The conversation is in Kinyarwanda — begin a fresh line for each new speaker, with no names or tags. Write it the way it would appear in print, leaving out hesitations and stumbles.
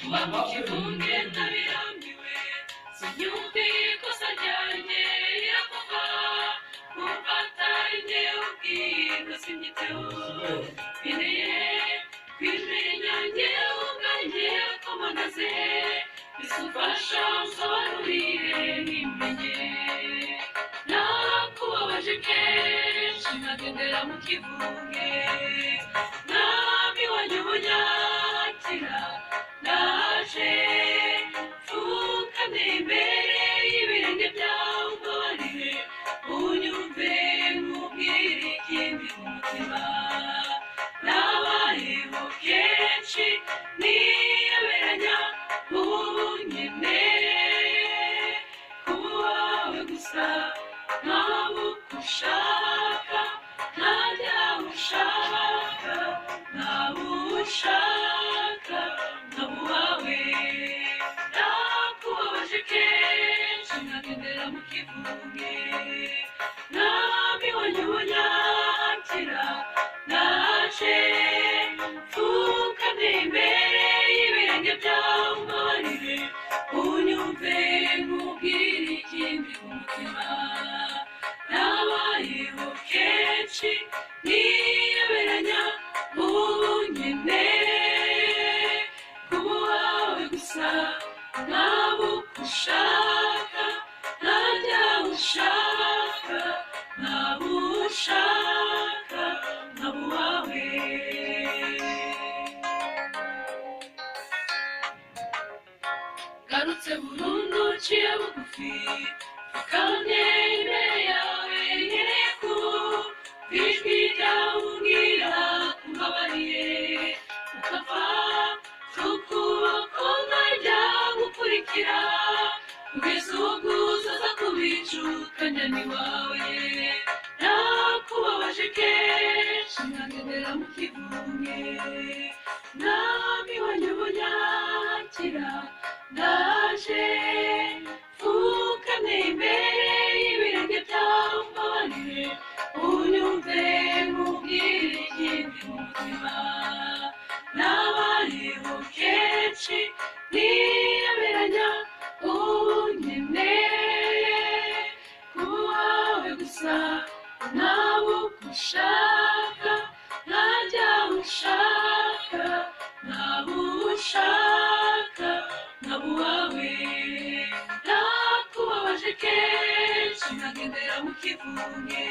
kuba mu kivunge ndabirambiwe sinyumve ikosa ryanjye rirakuva kumfata njye ubwirwa simbyiteho nkeneye kwimenya njye ubwanjye ko mpagaze bisumfasha unsobanurire ntimenye nakubabaje kenshi nkagendera mu kivunge mwami wanjye ubunyakira naje mfukamye imbere y'ibirenge byawe umbabarire unyumve nkubwire ikindi mu mutima nabayeho kenshi niyoberanya ubu nkeneye kuba wawe gusa nk'abo ushaka ntajya ushaka nk'abo ushaka nk'abo wawe nakubabaje kenshi nkagendera mu kivunge mwami wanjye ubunyakira naje mfukamye imbere y'ibirenge byawe umbabarire unyumve nkubwire ikindi ku mutima nabayeho kenshi niyoberanya ubu nkeneye kuba wawe gusa nk'abo ushaka ntajya ushaka nk'abo ushaka nk'abo wawe garutse burundu uciye bugufi fukamye imbere yawe nkeneye ko ijwi ryawe umbwira kumbabariye ukava ukuboko nkajya gukurikira kugeza ubwo uzaza kubicuka njyana iwawe nakubabaje kenshi nkagendera mu kivunge mwami wanjye ubunyakira ndaje mfukamye imbere y'ibirenge byawe umbabarire unyumve nkubwire ikindi mu mutima nabayeho kenshi niyoberanya ubu nkeneye kuba wawe gusa nk'abo ushaka ntajya ushaka nk'abo ushaka nk'abo wawe nakubabaje kenshi nkagendera mu kivunge